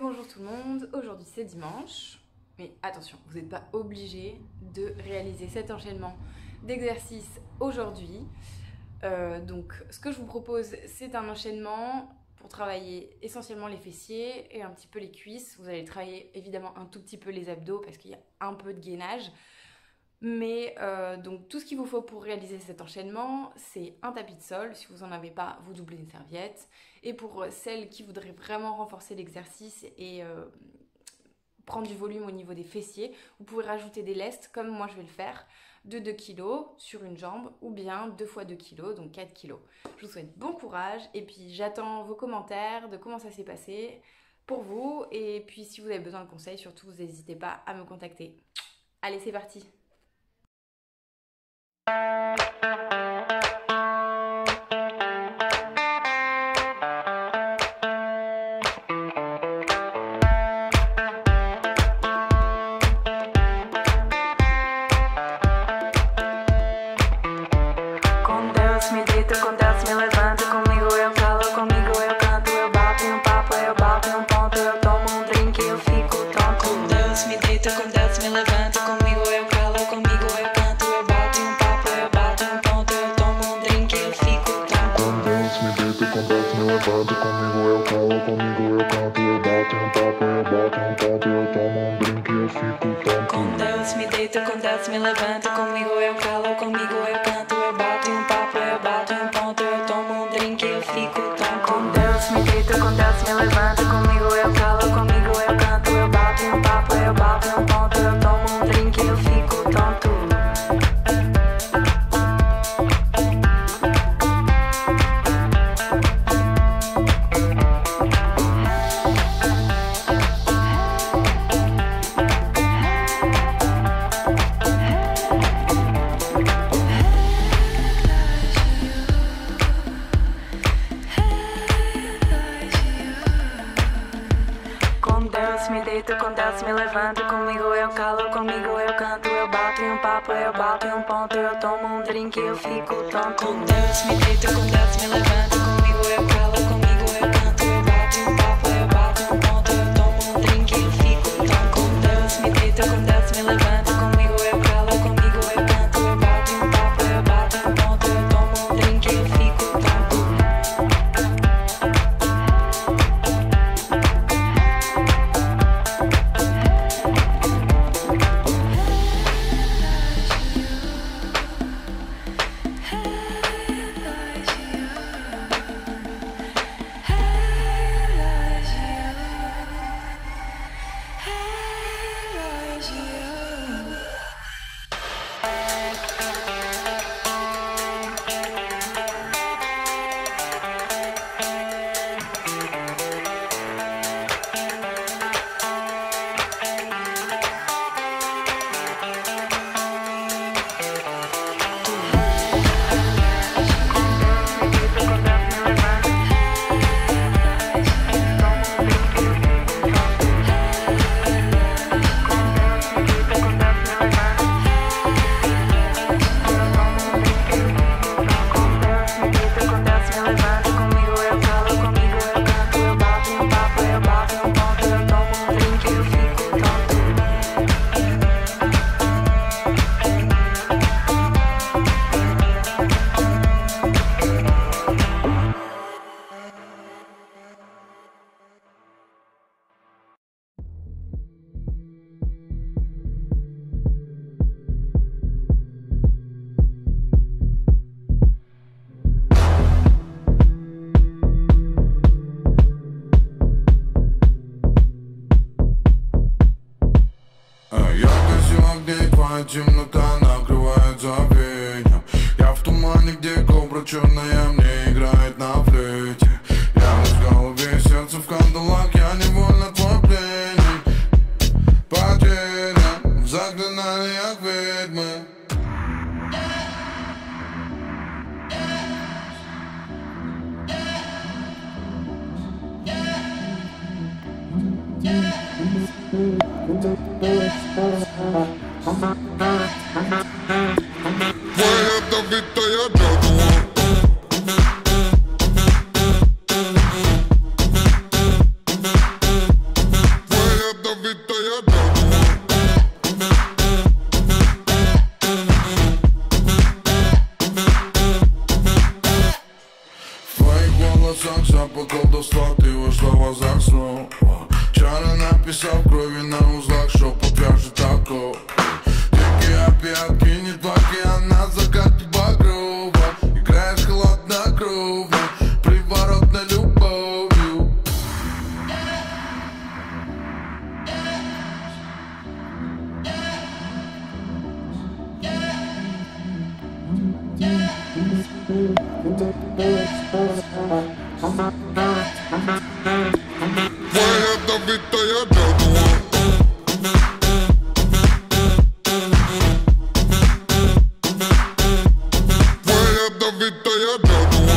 Rebonjour tout le monde, aujourd'hui c'est dimanche, mais attention, vous n'êtes pas obligé de réaliser cet enchaînement d'exercices aujourd'hui. Donc ce que je vous propose, c'est un enchaînement pour travailler essentiellement les fessiers et un petit peu les cuisses. Vous allez travailler évidemment un tout petit peu les abdos parce qu'il y a un peu de gainage. Mais donc tout ce qu'il vous faut pour réaliser cet enchaînement, c'est un tapis de sol. Si vous n'en avez pas, vous doublez une serviette. Et pour celles qui voudraient vraiment renforcer l'exercice et prendre du volume au niveau des fessiers, vous pouvez rajouter des lestes, comme moi je vais le faire, de 2 kg sur une jambe, ou bien 2 fois 2 kg, donc 4 kg. Je vous souhaite bon courage, et puis j'attends vos commentaires de comment ça s'est passé pour vous. Et puis si vous avez besoin de conseils, surtout, n'hésitez pas à me contacter. Allez, c'est parti! Com Deus me deito, com Deus me levanto, comigo eu calo, comigo eu canto, eu bato em um papo, eu bato em um ponto, eu tomo um drink e eu fico tonto. Com Deus me deito, com Deus me levanto, comigo eu calo, comigo eu canto, eu bato em um papo, eu bato em um ponto, eu tomo um drink e eu fico tonto. Com Deus me deito, com Deus me levanto, comigo eu calo, comigo eu canto, eu bato em um papo, eu bato em um ponto, eu tomo um drink e eu fico tonto. Com Deus me deito, com Deus me levanto, comigo eu calo, comigo eu canto, eu bato em um papo, eu bato em um ponto, eu tomo um drink e eu fico tonto. Com Deus me deito, com Deus me levanto, comigo eu calo, comigo eu canto, eu bato em um papo, eu bato em um ponto, eu tomo um drink e eu fico tonto. Com Deus me deito, com Deus me levanto, comigo eu calo, comigo eu canto, eu bato em um papo, eu bato em um ponto, eu tomo um drink e eu fico tonto. Com Deus me deito, com Deus me levanto, comigo eu calo, comigo eu canto, eu bato em um papo, eu bato em um ponto, eu tomo um drink e eu fico tonto. Com Deus me deito, com Deus me levanto, comigo eu calo, comigo eu canto, eu bato em um papo, eu bato em um ponto, eu tomo um drink e eu fico tonto. Темнота накрывает забвением. Я в тумане, где кобра черная мне играет на флейте. Я в голове, сердце в кандалах, я невольно твой пленник. Потерян в заклинаниях ведьмы. Твоя добитая джагуар. сердца в крови на узлах, шепот вяжет оков. Дикие опятки, не в океан, на закате багрова. Играешь хладнокровно, приворотной любовью. Твоя добитая джадуа. Твоя добитая джадуа. Твоя добитая джадуа.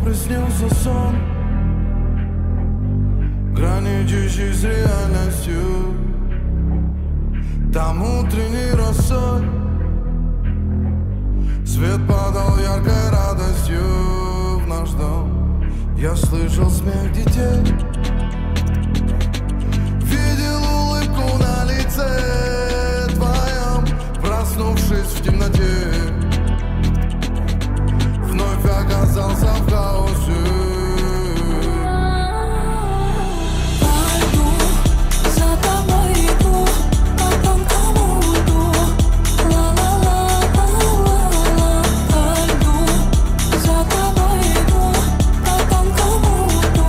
Приснился сон, граничащий с реальностью. Там утренней росой свет падал яркой радостью в наш дом. Я слышал смех детей, видел улыбку на лице твоем. Проснувшись в темноте, вновь оказался в хаосе. Пойду, за тобой иду, по тонкому льду. Ла-ла-ла-ла-ла-ла. Пойду, за тобой иду, по тонкому льду.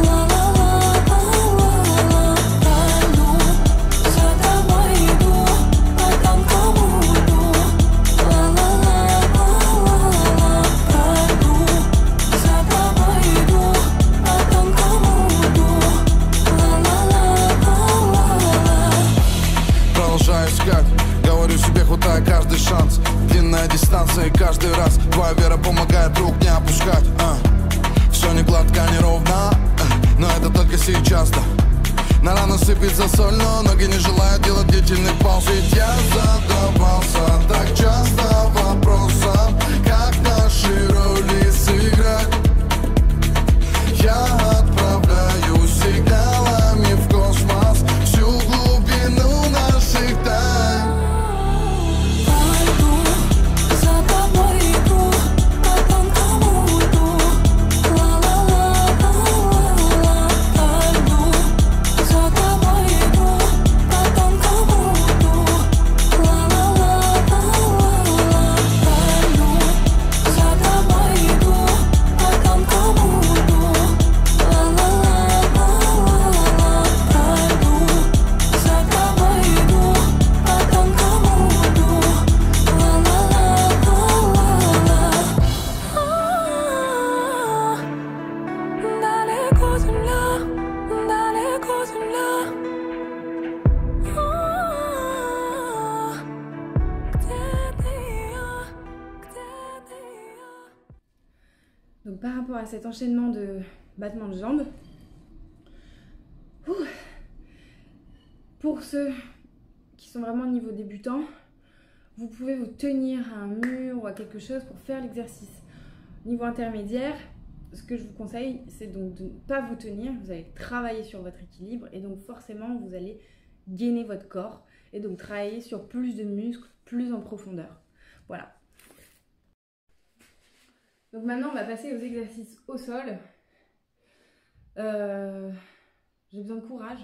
Ла-ла-ла-ла-ла-ла. Пойду, за тобой иду, по тонкому льду. Ла-ла-ла-ла-ла-ла. Продолжаю искать, говорю себе, хватай каждый шанс. Длинная дистанция и каждый раз твоя вера помогает рук не опускать. Все не гладко, не ровно, но это только сейчас, да. На рану сыпется соль, но ноги не желают делать длительных пауз. Ведь я задавался так часто вопросом, как наши роли сыграть. Я отправляю сигналами в космос всю глубину наших тайн. Пойду, за тобой иду, по тонкому льду. Ла-ла-ла-ла-ла-ла. Пойду, за тобой иду, по тонкому льду. Ла-ла-ла-ла-ла-ла. 거슬러 나를 거슬러 Donc par rapport à cet enchaînement de battements de jambes, pour ceux qui sont vraiment au niveau débutant, vous pouvez vous tenir à un mur ou à quelque chose pour faire l'exercice. Niveau intermédiaire, ce que je vous conseille, c'est donc de ne pas vous tenir. Vous allez travailler sur votre équilibre et donc forcément, vous allez gainer votre corps et donc travailler sur plus de muscles, plus en profondeur. Voilà. Donc maintenant, on va passer aux exercices au sol. J'ai besoin de courage.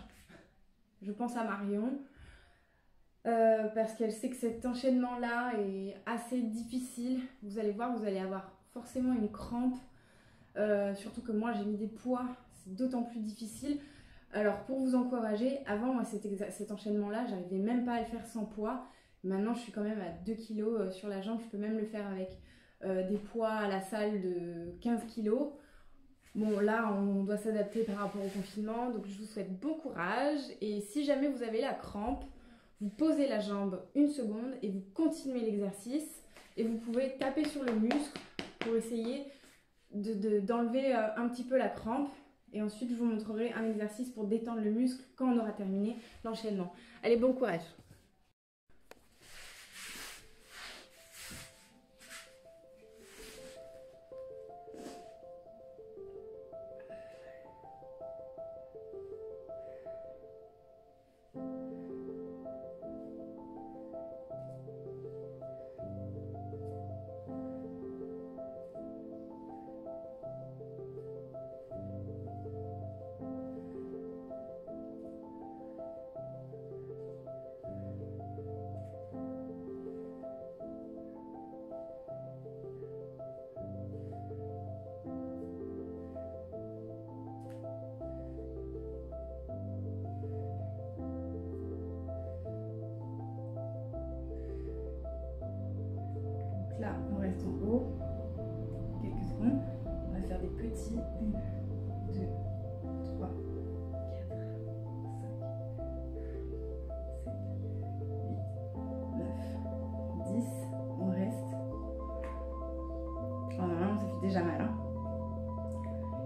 Je pense à Marion. Parce qu'elle sait que cet enchaînement-là est assez difficile. Vous allez voir, vous allez avoir forcément une crampe. Surtout que moi, j'ai mis des poids. C'est d'autant plus difficile. Alors, pour vous encourager, avant, moi, cet enchaînement-là, j'arrivais même pas à le faire sans poids. Maintenant, je suis quand même à 2 kg sur la jambe. Je peux même le faire avec des poids à la salle de 15 kg. Bon, là, on doit s'adapter par rapport au confinement. Donc, je vous souhaite bon courage. Et si jamais vous avez la crampe, vous posez la jambe une seconde et vous continuez l'exercice. Et vous pouvez taper sur le muscle pour essayer d'enlever un petit peu la crampe. Et ensuite, je vous montrerai un exercice pour détendre le muscle quand on aura terminé l'enchaînement. Allez, bon courage! Là, on reste en haut. Quelques secondes. On va faire des petits. 1, 2, 3, 4, 5, 7, 8, 9, 10. On reste. Oh, normalement, ça fait déjà mal. Hein.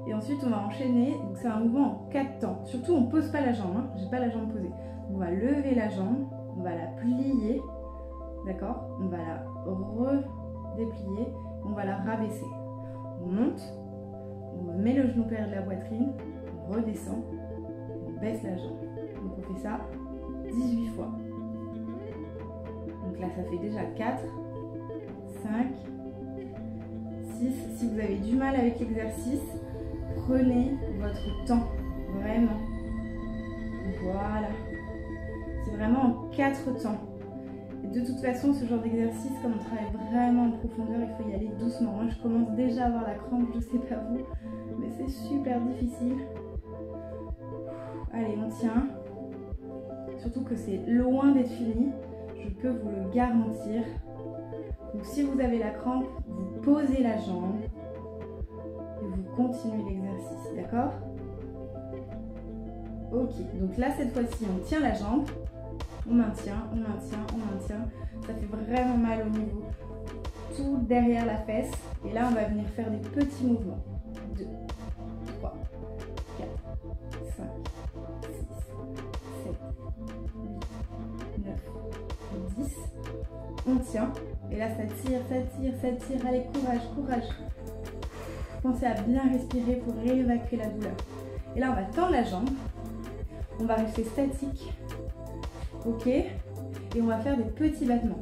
Et ensuite, on va enchaîner. Donc, c'est un mouvement en 4 temps. Surtout, on ne pose pas la jambe. Hein. J'ai pas la jambe posée. On va lever la jambe. On va la plier. D'accord? On va la redéplier, on va la rabaisser. On monte, on met le genou derrière la poitrine, on redescend, on baisse la jambe. Donc on fait ça 18 fois. Donc là ça fait déjà 4, 5, 6. Si vous avez du mal avec l'exercice, prenez votre temps, vraiment. Voilà. C'est vraiment en 4 temps. De toute façon, ce genre d'exercice, comme on travaille vraiment en profondeur, il faut y aller doucement. Moi, je commence déjà à avoir la crampe, je sais pas vous, mais c'est super difficile. Allez, on tient. Surtout que c'est loin d'être fini, je peux vous le garantir. Donc, si vous avez la crampe, vous posez la jambe et vous continuez l'exercice, d'accord? Ok, donc là, cette fois-ci, on tient la jambe. On maintient, on maintient, on maintient. Ça fait vraiment mal au niveau tout derrière la fesse. Et là, on va venir faire des petits mouvements. 2, 3, 4, 5, 6, 7, 8, 9, 10. On tient. Et là, ça tire, ça tire, ça tire. Allez, courage, courage. Pensez à bien respirer pour réévacuer la douleur. Et là, on va tendre la jambe. On va rester statique. Ok, et on va faire des petits battements.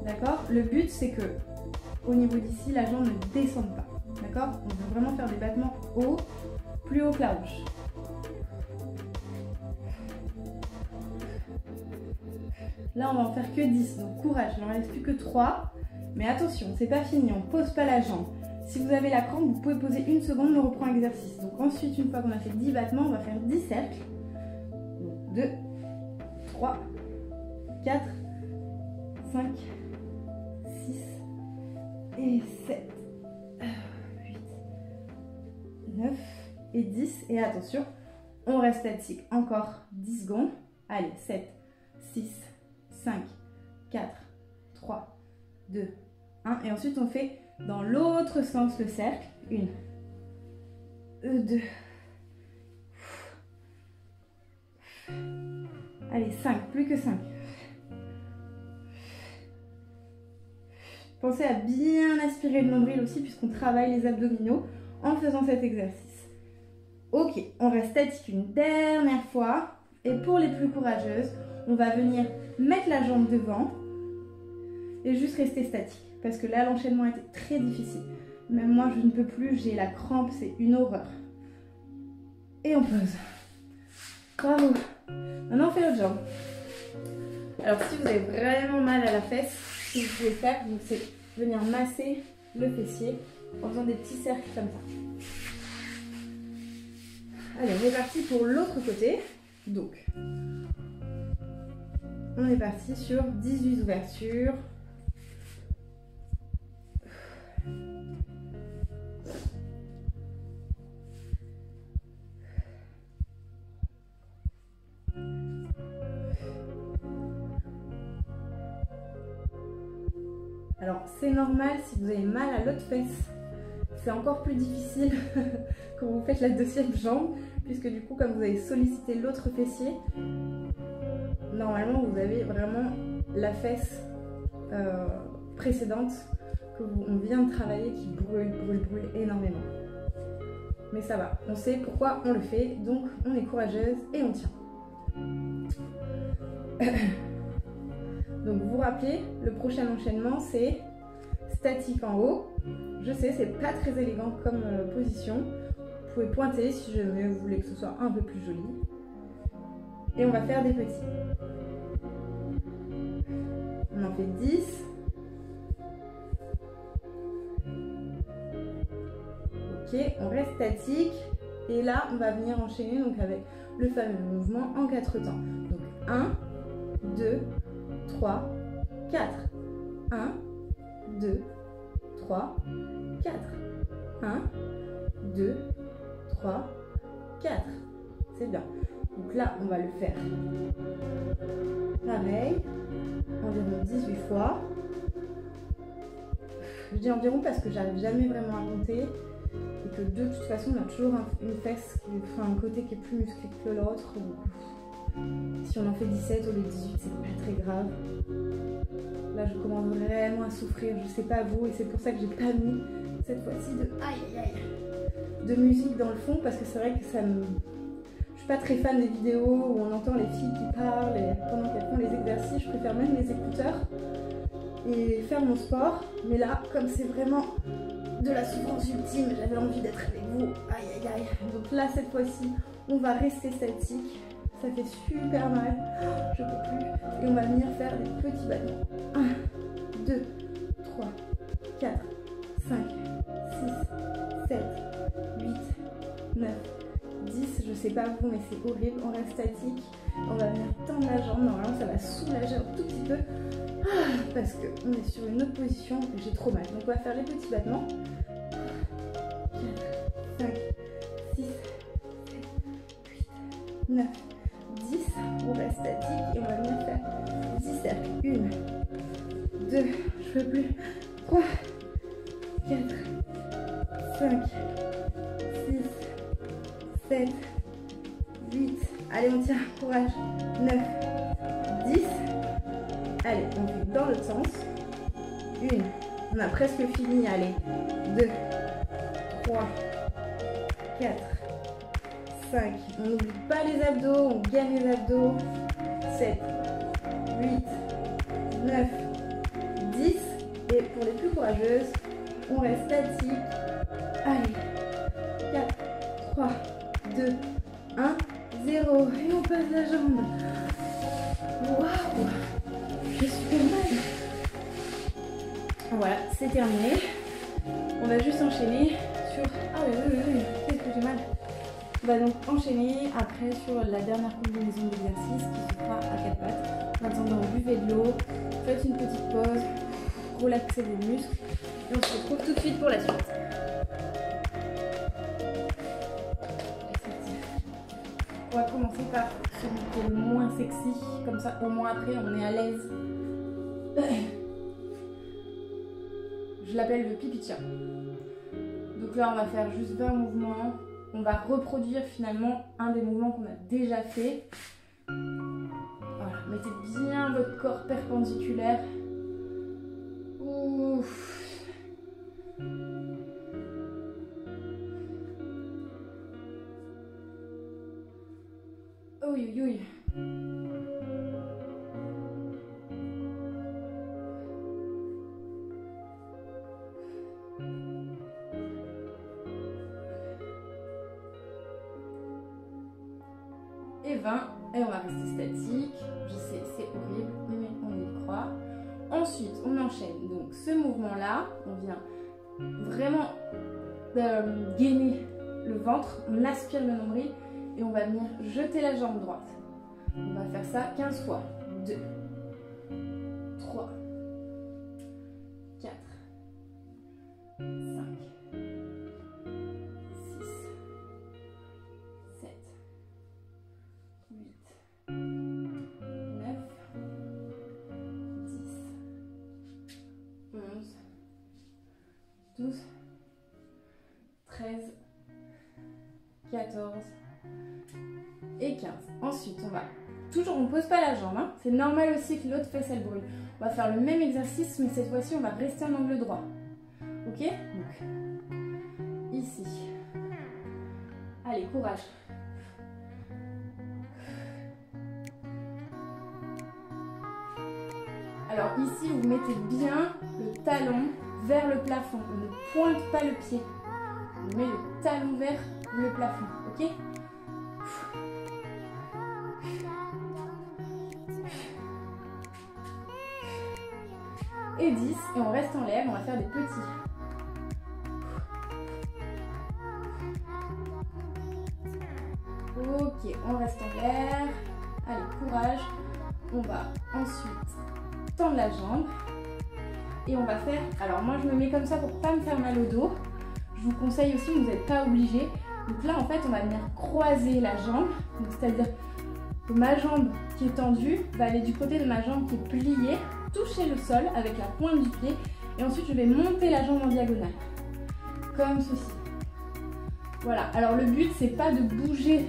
D'accord? Le but, c'est que au niveau d'ici, la jambe ne descende pas. D'accord? On veut vraiment faire des battements haut, plus haut que la hanche. Là, on va en faire que 10. Donc courage, il n'en reste plus que 3. Mais attention, c'est pas fini, on ne pose pas la jambe. Si vous avez la crampe, vous pouvez poser une seconde, on reprend l'exercice. Donc ensuite, une fois qu'on a fait 10 battements, on va faire 10 cercles. Donc 2, 3, 4, 5, 6 et 7, 8, 9, et 10. Et attention, on reste statique encore 10 secondes. Allez, 7, 6, 5, 4, 3, 2, 1. Et ensuite, on fait dans l'autre sens le cercle. 1, 2. Allez, 5, plus que 5. Pensez à bien aspirer le nombril aussi puisqu'on travaille les abdominaux en faisant cet exercice. Ok, on reste statique une dernière fois. Et pour les plus courageuses, on va venir mettre la jambe devant et juste rester statique. Parce que là, l'enchaînement était très difficile. Même moi, je ne peux plus, j'ai la crampe, c'est une horreur. Et on pose. Bravo. Maintenant, on fait l'autre jambe. Alors, si vous avez vraiment mal à la fesse, ce que vous pouvez faire, c'est venir masser le fessier en faisant des petits cercles comme ça. Allez, on est parti pour l'autre côté. Donc, on est parti sur 18 ouvertures. Alors, c'est normal si vous avez mal à l'autre fesse. C'est encore plus difficile quand vous faites la deuxième jambe, puisque du coup, comme vous avez sollicité l'autre fessier, normalement, vous avez vraiment la fesse précédente qu'on vient de travailler qui brûle énormément. Mais ça va, on sait pourquoi on le fait, donc on est courageuse et on tient. Donc vous vous rappelez, le prochain enchaînement c'est statique en haut. Je sais, c'est pas très élégant comme position. Vous pouvez pointer si jamais vous voulez que ce soit un peu plus joli. Et on va faire des petits. On en fait 10. Ok, on reste statique. Et là, on va venir enchaîner donc avec le fameux mouvement en 4 temps. Donc 1, 2, 3, 4. 1, 2, 3, 4. 1, 2, 3, 4. C'est bien. Donc là, on va le faire pareil, environ 18 fois. Je dis environ parce que j'arrive jamais vraiment à compter et que de toute façon, on a toujours une fesse, un côté qui est plus musclé que l'autre. Si on en fait 17 au lieu de 18, c'est pas très grave. Là, je commence vraiment à souffrir, je sais pas vous, et c'est pour ça que j'ai pas mis cette fois-ci de musique dans le fond, parce que c'est vrai que ça me... Je suis pas très fan des vidéos où on entend les filles qui parlent et pendant qu'elles font les exercices, je préfère mettre mes écouteurs et faire mon sport. Mais là, comme c'est vraiment de la souffrance ultime, j'avais envie d'être avec vous. Aïe aïe aïe. Donc là, cette fois-ci, on va rester statique. Ça fait super mal, je peux plus. Et on va venir faire des petits battements. 1, 2, 3, 4, 5, 6, 7, 8, 9, 10. Je sais pas vous, mais c'est horrible. On reste statique. On va venir tendre la jambe. Normalement, ça va soulager un tout petit peu. Parce qu'on est sur une autre position et j'ai trop mal. Donc, on va faire les petits battements. 4, 5, 6, 7, 8, 9, 10, on reste statique et on va venir faire 10 cercles. 1, 2, je peux plus, 3, 4, 5, 6, 7, 8, allez on tient, courage, 9, 10, allez on fait dans l'autre sens, 1, on a presque fini, allez, 2, 3, 4, 5, on n'oublie pas les abdos, on gagne les abdos, 7, 8, 9, 10, et pour les plus courageuses, on reste statique, allez, 4, 3, 2, 1, 0, et on passe la jambe, waouh, j'ai super mal, voilà, c'est terminé, on va juste enchaîner sur, ah oui, qu'est-ce que j'ai mal. On va donc enchaîner après sur la dernière combinaison d'exercices qui se fera à 4 pattes. En attendant, buvez de l'eau, faites une petite pause, relaxez vos muscles et on se retrouve tout de suite pour la suite. On va commencer par celui qui est le moins sexy, comme ça au moins après on est à l'aise. Je l'appelle le pipi de chat. Donc là on va faire juste 20 mouvements. On va reproduire finalement un des mouvements qu'on a déjà fait. Voilà, mettez bien votre corps perpendiculaire. Ouf. Oui, oui, oui. Et 20, et on va rester statique. Je sais, c'est horrible, mais on y croit. Ensuite, on enchaîne. Donc, ce mouvement-là, on vient vraiment gainer le ventre, on aspire le nombril et on va venir jeter la jambe droite. On va faire ça 15 fois. 2, 3, 4, 5, 6, 7, 8, 9, 10, 11, 12, 13, 14 et 15. Ensuite, on va toujours, on ne pose pas la jambe, hein. C'est normal aussi que l'autre fesse elle brûle. On va faire le même exercice, mais cette fois-ci, on va rester en angle droit. Ok? Donc, ici. Allez, courage. Alors ici, vous mettez bien le talon vers le plafond. On ne pointe pas le pied. On met le talon vers le plafond. Ok? Et 10. Et on reste en l'air. On va faire des petits. Ok, on reste en l'air. Allez, courage. On va ensuite tendre la jambe. Et on va faire... Alors moi, je me mets comme ça pour pas me faire mal au dos. Je vous conseille aussi, vous n'êtes pas obligé. Donc là, en fait, on va venir croiser la jambe. C'est-à-dire que ma jambe qui est tendue va aller du côté de ma jambe qui est pliée, toucher le sol avec la pointe du pied. Et ensuite, je vais monter la jambe en diagonale. Comme ceci. Voilà. Alors le but, c'est pas de bouger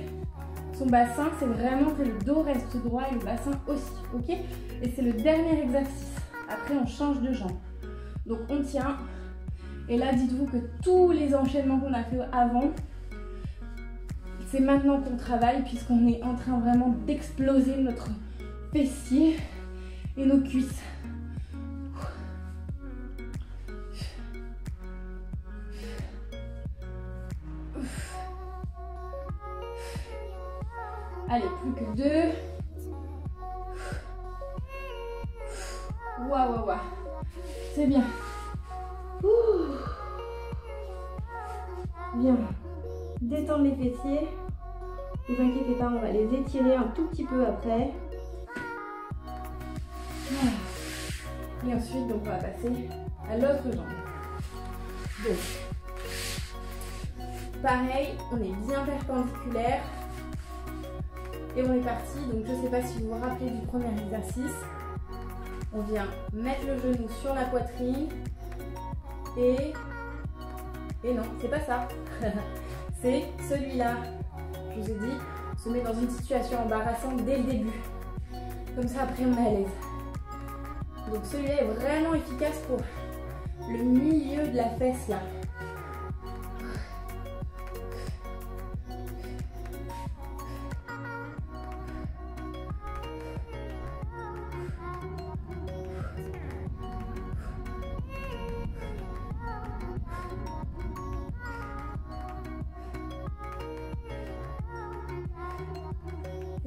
son bassin, c'est vraiment que le dos reste droit et le bassin aussi. Ok? Et c'est le dernier exercice. Après, on change de jambe. Donc, on tient. Et là, dites-vous que tous les enchaînements qu'on a fait avant, c'est maintenant qu'on travaille puisqu'on est en train vraiment d'exploser notre fessier et nos cuisses. Allez, plus que 2. Waouh, waouh, waouh. C'est bien. Ouh. Bien. Détendre les fessiers. Ne vous inquiétez pas, on va les étirer un tout petit peu après. Et ensuite, donc, on va passer à l'autre jambe. Donc, pareil, on est bien perpendiculaire. Et on est parti. Donc, je ne sais pas si vous vous rappelez du premier exercice. On vient mettre le genou sur la poitrine. Et non, c'est pas ça. C'est celui-là. Je vous ai dit, on se met dans une situation embarrassante dès le début. Comme ça, après, on est à l'aise. Donc, celui-là est vraiment efficace pour le milieu de la fesse, là.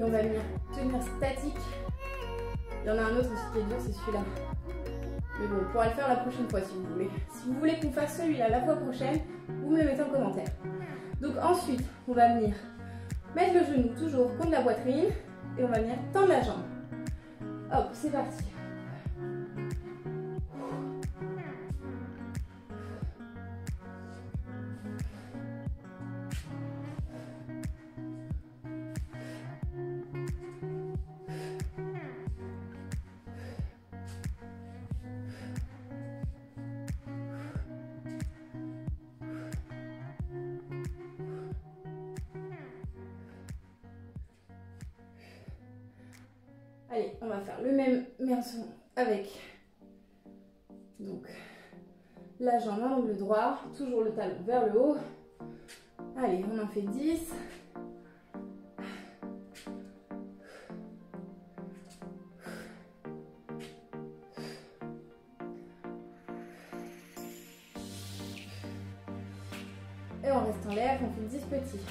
Et on va venir tenir statique. Il y en a un autre aussi qui est dur, c'est celui-là. Mais bon, on pourra le faire la prochaine fois si vous voulez. Si vous voulez qu'on fasse celui-là la fois prochaine, vous me le mettez en commentaire. Donc ensuite, on va venir mettre le genou toujours contre la poitrine et on va venir tendre la jambe. Hop, c'est parti. Allez, on va faire le même version avec donc la jambe à l'angle droit, toujours le talon vers le haut. Allez, on en fait 10. Et on reste en l'air, on fait 10 petits.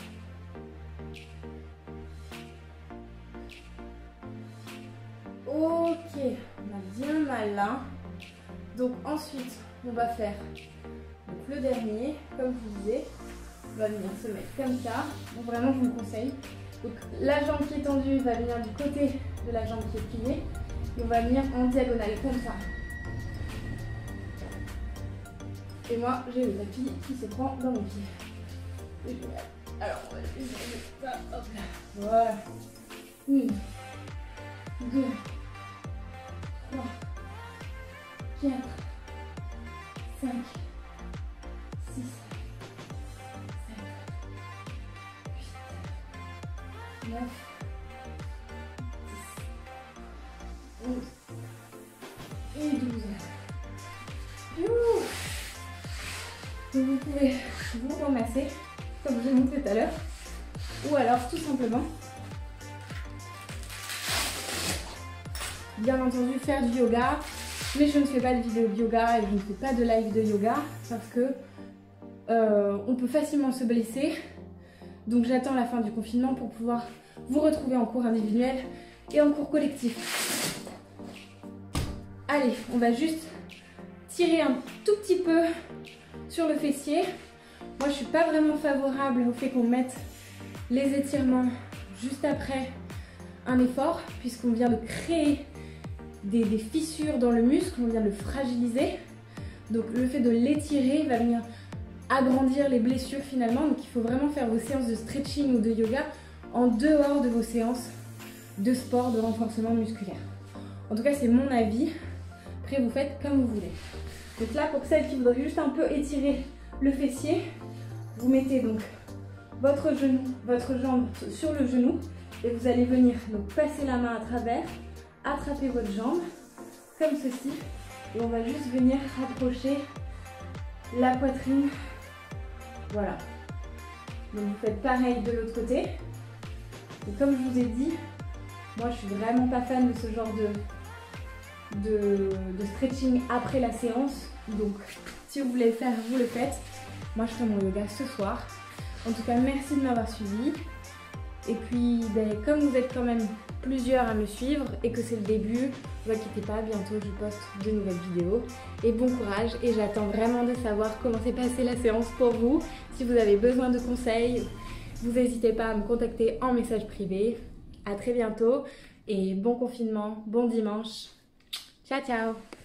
Ok, on a bien mal là. Donc ensuite, on va faire donc, le dernier, comme je vous disais. On va venir se mettre comme ça. Donc vraiment, je vous conseille. Donc la jambe qui est tendue va venir du côté de la jambe qui est pliée. Et on va venir en diagonale, comme ça. Et moi, j'ai le tapis qui se prend dans mon pied. Alors, on va juste ça. Hop là. Voilà. 1, 2, 3, 4, 5, 6, 7, 8, 9, 10, 11 et 12. Donc vous pouvez vous ramasser comme j'ai montré tout à l'heure, ou alors tout simplement, bien entendu, faire du yoga. Mais je ne fais pas de vidéo de yoga et je ne fais pas de live de yoga parce que on peut facilement se blesser. Donc j'attends la fin du confinement pour pouvoir vous retrouver en cours individuel et en cours collectif. Allez, on va juste tirer un tout petit peu sur le fessier. Moi je suis pas vraiment favorable au fait qu'on mette les étirements juste après un effort, puisqu'on vient de créer des fissures dans le muscle, on vient de le fragiliser. Donc le fait de l'étirer va venir agrandir les blessures finalement. Donc il faut vraiment faire vos séances de stretching ou de yoga en dehors de vos séances de sport, de renforcement musculaire. En tout cas c'est mon avis. Après vous faites comme vous voulez. Donc là pour celles qui voudraient juste un peu étirer le fessier, vous mettez donc votre genou, votre jambe sur le genou et vous allez venir donc passer la main à travers, attraper votre jambe comme ceci et on va juste venir rapprocher la poitrine. Voilà. Donc vous faites pareil de l'autre côté. Et comme je vous ai dit, moi je suis vraiment pas fan de ce genre de stretching après la séance. Donc si vous voulez le faire, vous le faites. Moi je fais mon yoga ce soir. En tout cas merci de m'avoir suivi. Et puis comme vous êtes quand même plusieurs à me suivre et que c'est le début, ne vous inquiétez pas, bientôt je poste de nouvelles vidéos. Et bon courage, et j'attends vraiment de savoir comment s'est passée la séance pour vous. Si vous avez besoin de conseils, vous n'hésitez pas à me contacter en message privé. À très bientôt et bon confinement, bon dimanche. Ciao ciao.